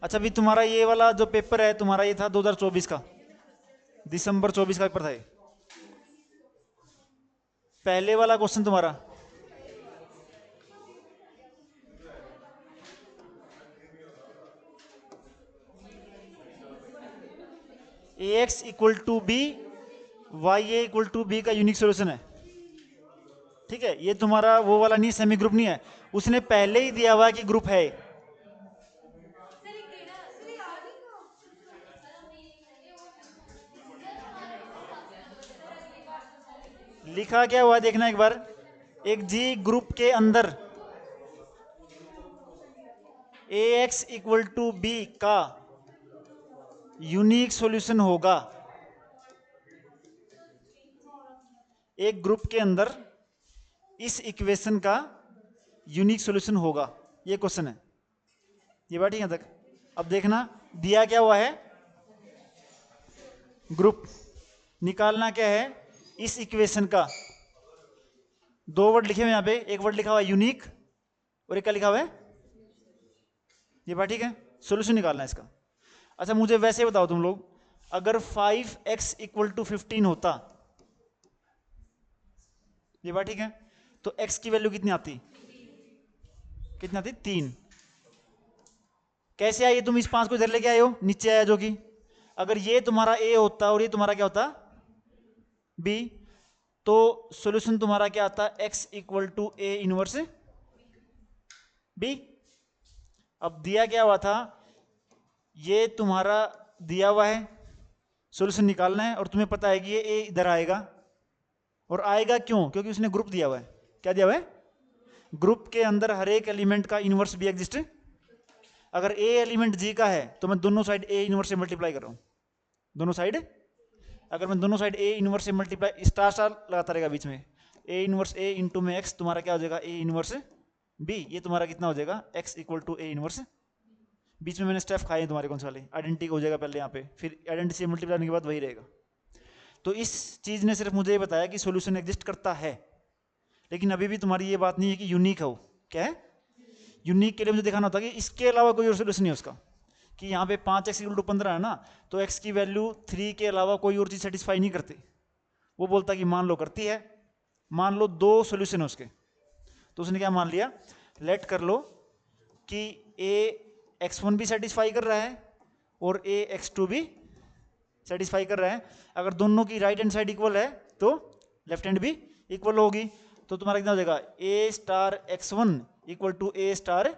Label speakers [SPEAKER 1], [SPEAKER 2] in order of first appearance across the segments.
[SPEAKER 1] अच्छा अभी तुम्हारा ये वाला जो पेपर है तुम्हारा ये था 2024 का, दिसंबर 24 का पेपर था ये। पहले वाला क्वेश्चन तुम्हारा A X equal to B, Y A equal to B का यूनिक सोल्यूशन है। ठीक है, ये तुम्हारा वो वाला नहीं, सेमी ग्रुप नहीं है, उसने पहले ही दिया हुआ है कि ग्रुप है। लिखा क्या हुआ है देखना एक बार, एक जी ग्रुप के अंदर ए एक्स इक्वल टू बी का यूनिक सॉल्यूशन होगा। एक ग्रुप के अंदर इस इक्वेशन का यूनिक सॉल्यूशन होगा, ये क्वेश्चन है। ये बात ठीक है तक। अब देखना दिया क्या हुआ है, ग्रुप निकालना क्या है, इस इक्वेशन का दो वर्ड लिखे हुए यहां पे, एक वर्ड लिखा हुआ है यूनिक और एक क्या लिखा हुआ है, ये बात ठीक है, सॉल्यूशन निकालना है इसका। अच्छा मुझे वैसे बताओ तुम लोग, अगर 5x इक्वल टू 15 होता, ये बात ठीक है, तो x की वैल्यू कितनी आती, कितनी आती, 3। कैसे आई, तुम इस 5 को इधर लेके आए हो, नीचे आया जो कि, अगर ये तुम्हारा a होता और ये तुम्हारा क्या होता b, तो सॉल्यूशन तुम्हारा क्या आता, x equal to a inverse b। अब दिया क्या हुआ था, ये तुम्हारा दिया हुआ है, सॉल्यूशन निकालना है, और तुम्हें पता है कि ये a इधर आएगा, और आएगा क्यों, क्योंकि उसने ग्रुप दिया हुआ है। क्या दिया हुआ है, ग्रुप के अंदर हर एक एलिमेंट का इनवर्स भी एग्जिस्ट। अगर a एलिमेंट g का है तो मैं दोनों साइड a इनवर्स से मल्टीप्लाई कर रहा हूं, दोनों साइड, अगर मैं दोनों साइड a इनवर्स से मल्टीप्लाई, स्टार स्टार लगाता रहेगा बीच में, a इनवर्स a इंटू में x, तुम्हारा क्या हो जाएगा a इनवर्स b, ये तुम्हारा कितना हो जाएगा x equal to a inverse. बीच में मैंने स्टेप खाए हैं तुम्हारे कौन से वाले, आइडेंटिटी हो जाएगा पहले यहाँ पे, फिर आइडेंटिटी से मल्टीप्लाई के बाद वही रहेगा। तो इस चीज ने सिर्फ मुझे ये बताया कि सॉल्यूशन एग्जिस्ट करता है, लेकिन अभी भी तुम्हारी ये बात नहीं है कि यूनिक हो। क्या है, यूनिक के लिए मुझे दिखाना होता है कि इसके अलावा कोई और सोल्यूशन नहीं है उसका, कि यहाँ पे 5x इक्वल टू 15 है ना, तो x की वैल्यू 3 के अलावा कोई और चीज सेटिस्फाई नहीं करती। वो बोलता कि मान लो करती है, मान लो दो सोल्यूशन है उसके, तो उसने क्या मान लिया, लेट कर लो कि a x1 भी सेटिस्फाई कर रहा है और a x2 भी सेटिस्फाई कर रहा है। अगर दोनों की राइट हैंड साइड इक्वल है तो लेफ्ट हैंड भी इक्वल होगी, तो तुम्हारा कितना हो जाएगा, a star x1 equal to a star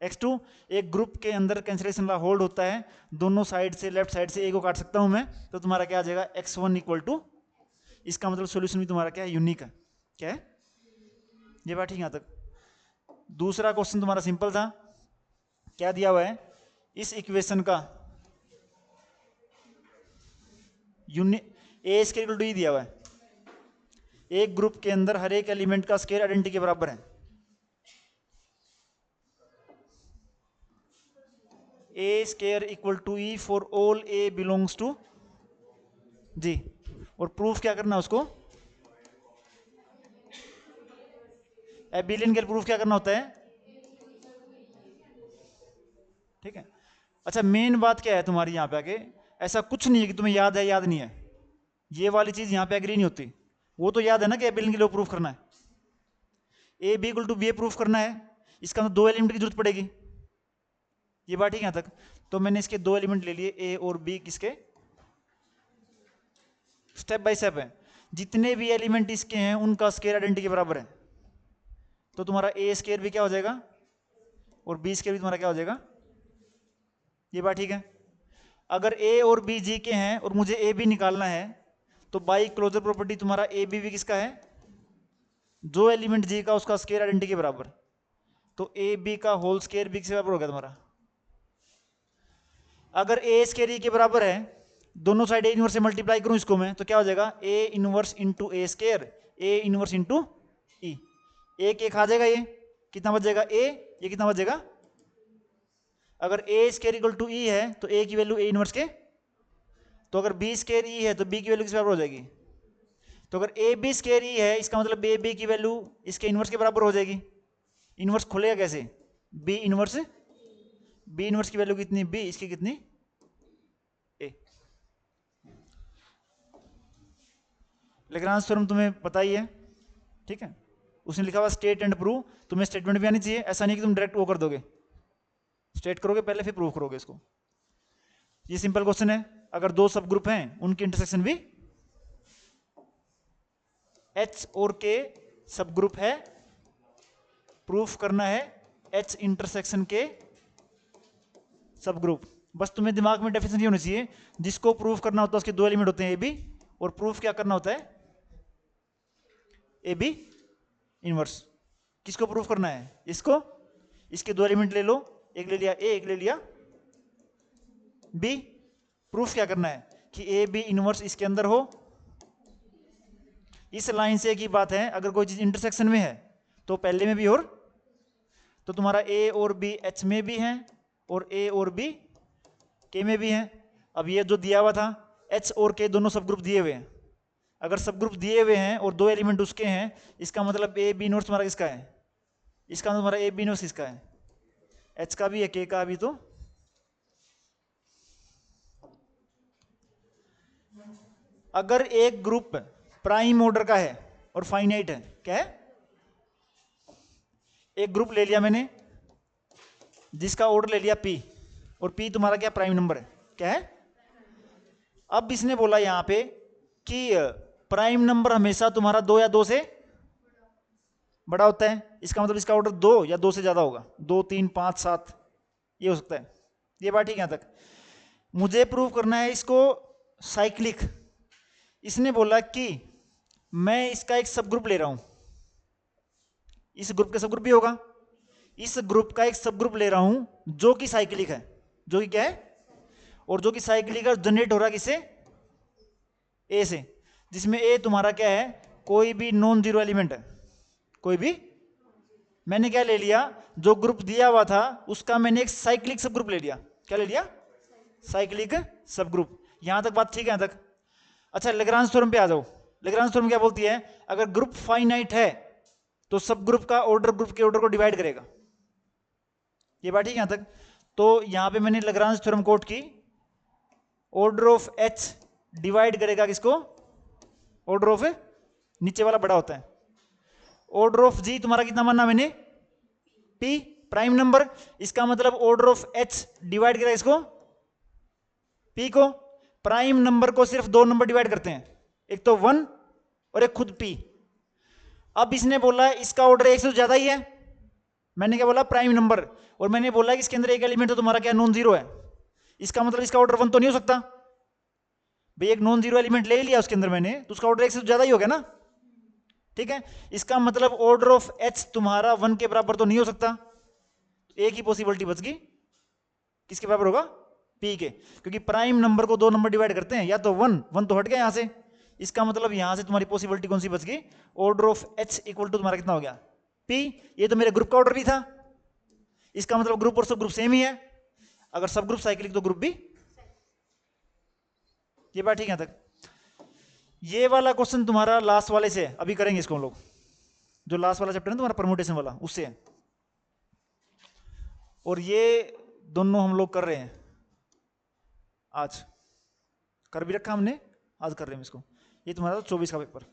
[SPEAKER 1] x2। एक ग्रुप के अंदर कैंसिलेशन लॉ होल्ड होता है, दोनों साइड से, लेफ्ट साइड से a को काट सकता हूं मैं, तो तुम्हारा क्या आ जाएगा x1 इक्वल टू, इसका मतलब सॉल्यूशन भी तुम्हारा क्या है, यूनिक है। क्या है, ये बात ठीक है यहां तक। दूसरा क्वेश्चन तुम्हारा सिंपल था, क्या दिया हुआ है, इस इक्वेशन का unique A square equal to E दिया हुआ है, एक ग्रुप के अंदर हर एक एलिमेंट का स्केयर आइडेंटिटी के बराबर है, A square equal to E for all A belongs to G. और प्रूफ क्या करना है उसको, एबिलियन के प्रूफ क्या करना होता है। ठीक है, अच्छा मेन बात क्या है तुम्हारी यहाँ पे आके, ऐसा कुछ नहीं है कि तुम्हें याद है याद नहीं है, ये वाली चीज यहाँ पे एग्री नहीं होती। वो तो याद है ना कि एबिलियन के लिए प्रूफ करना है, A B equal to B proof करना है, इसका अंदर दो एलिमेंट की जरूरत पड़ेगी। ये बात ठीक है यहाँ तक। तो मैंने इसके दो एलिमेंट ले लिए, ए और बी, किसके, स्टेप बाय स्टेप है, जितने भी एलिमेंट इसके हैं उनका स्केयर आइडेंटिटी के बराबर है, तो तुम्हारा ए स्केयर भी क्या हो जाएगा और बी स्केयर भी तुम्हारा क्या हो जाएगा। ये बात ठीक है। अगर ए और बी जी के हैं और मुझे ए बी निकालना है, तो बाई क्लोजर प्रॉपर्टी तुम्हारा ए बी भी किसका है, जो एलिमेंट जी का उसका स्केयर आइडेंटिटी के बराबर, तो ए बी का होल स्केयर बी के बराबर हो गया तुम्हारा। अगर ए स्केयर ई के बराबर है, दोनों साइड ए इनवर्स से मल्टीप्लाई करूं इसको मैं, तो क्या हो जाएगा, A inverse into A square, A inverse into E, एक एक आ जाएगा, ये कितना बच जाएगा ए, ये कितना बच जाएगा। अगर ए स्केयर इक्वल टू ई है तो ए की वैल्यू ए इनवर्स के, तो अगर बी स्केयर ई है तो बी की वैल्यू किस बराबर हो जाएगी, तो अगर ए बी स्केयर ई है इसका मतलब ए बी की वैल्यू इसके इनवर्स के बराबर हो जाएगी। इनवर्स खुलेगा कैसे, बी इनवर्स बी इनवर्स की वैल्यू कितनी बी, इसकी कितनी ए। लेग्रांज थ्योरम तुम्हें पता ही है, ठीक है। उसने लिखा हुआ स्टेट एंड प्रूव, तुम्हें स्टेटमेंट भी आनी चाहिए, ऐसा नहीं कि तुम डायरेक्ट वो कर दोगे, स्टेट करोगे पहले फिर प्रूव करोगे इसको। ये सिंपल क्वेश्चन है, अगर दो सब ग्रुप हैं उनकी इंटरसेक्शन भी H और K सब ग्रुप है, प्रूफ करना है H इंटरसेक्शन के सब ग्रुप। बस तुम्हें दिमाग में डेफिनेशन ये होनी चाहिए, जिसको प्रूफ करना होता है उसके दो एलिमेंट होते हैं ए बी, और प्रूफ क्या करना होता है ए बी इनवर्स। किसको प्रूफ करना है, इसको, इसके दो एलिमेंट ले लो, एक ले लिया ए एक ले लिया बी। प्रूफ क्या करना है कि ए बी इनवर्स इसके अंदर हो। इस लाइन से एक ही बात है, अगर कोई चीज इंटरसेक्शन में है तो पहले में भी और, तो तुम्हारा ए और बी एच में भी है और ए और बी के में भी है। अब ये जो दिया हुआ था एच और के दोनों सब ग्रुप दिए हुए हैं, अगर सब ग्रुप दिए हुए हैं और दो एलिमेंट उसके हैं, इसका मतलब ए बी इनवर्स तुम्हारा किसका है, इसका मतलब तुम्हारा ए बी इनवर्स किसका है, एच का भी है के का भी। तो अगर एक ग्रुप प्राइम ऑर्डर का है और फाइनाइट है, क्या है, एक ग्रुप ले लिया मैंने जिसका ऑर्डर ले लिया P, और P तुम्हारा क्या प्राइम नंबर है, क्या है। अब इसने बोला यहां पे कि प्राइम नंबर हमेशा तुम्हारा 2 या 2 से बड़ा होता है, इसका मतलब इसका ऑर्डर 2 या 2 से ज्यादा होगा, 2 3 5 7 ये हो सकता है। ये बात ठीक है यहां तक। मुझे प्रूव करना है इसको साइक्लिक। इसने बोला कि मैं इसका एक सब ग्रुप ले रहा हूं, इस ग्रुप का सब ग्रुप भी होगा, इस ग्रुप का एक सब ग्रुप ले रहा हूं जो कि साइक्लिक है, जो कि क्या है, और जो कि साइक्लिक है, जनरेट हो रहा किससे, ए से, जिसमें ए तुम्हारा क्या है, कोई भी नॉन जीरो एलिमेंट है, कोई भी। मैंने क्या ले लिया, जो ग्रुप दिया हुआ था उसका मैंने एक साइक्लिक सब ग्रुप ले लिया, क्या ले लिया, साइक्लिक सब ग्रुप। यहां तक बात ठीक है यहां तक। अच्छा लेग्रांज थ्योरम पे आ जाओ। लेग्रांज थ्योरम क्या बोलती है, अगर ग्रुप फाइनाइट है तो सब ग्रुप का ऑर्डर ग्रुप के ऑर्डर को डिवाइड करेगा। ये बात ठीक है यहां तक। तो यहां पे मैंने लेग्रांज थ्योरम कोट की, ऑर्डर ऑफ एच डिवाइड करेगा किसको, ऑर्डर ऑफ, नीचे वाला बड़ा होता है, ऑर्डर ऑफ जी तुम्हारा कितना मानना मैंने, पी प्राइम नंबर, इसका मतलब ऑर्डर ऑफ एच डिवाइड करेगा इसको, पी को। प्राइम नंबर को सिर्फ दो नंबर डिवाइड करते हैं, एक तो 1 और एक खुद पी। अब इसने बोला इसका ऑर्डर 1 से ज्यादा ही है, मैंने क्या बोला प्राइम नंबर, और मैंने बोला कि इसके अंदर एक एलिमेंट तो तुम्हारा क्या नॉन जीरो है, इसका मतलब इसका ऑर्डर 1 तो नहीं हो सकता भाई, एक नॉन जीरो एलिमेंट ले लिया उसके अंदर मैंने, तो उसका ऑर्डर 1 से ज्यादा ही हो गया ना, ठीक है। इसका मतलब ऑर्डर ऑफ एच तुम्हारा 1 के बराबर तो नहीं हो सकता, एक ही पॉसिबिलिटी बच गई, किसके बराबर होगा, पी के, क्योंकि प्राइम नंबर को दो नंबर डिवाइड करते हैं, या तो 1 तो हट गया यहां से, इसका मतलब यहां से तुम्हारी पॉसिबिलिटी कौन सी बच गई, order of H equal to तुम्हारा कितना हो गया, पी। ये तो मेरे ग्रुप का ऑर्डर भी था, इसका मतलब ग्रुप और सब ग्रुप सेम ही है, अगर सब ग्रुप साइक्लिक तो ग्रुप भी। ये बात ठीक है तक। ये वाला क्वेश्चन तुम्हारा लास्ट वाले से, अभी करेंगे इसको हम लोग, जो लास्ट वाला चैप्टर है तुम्हारा परम्यूटेशन वाला, उससे है। और ये दोनों हम लोग कर रहे हैं आज, कर भी रखा हमने, आज कर रहे हैं इसको। ये तुम्हारा 24 का पेपर।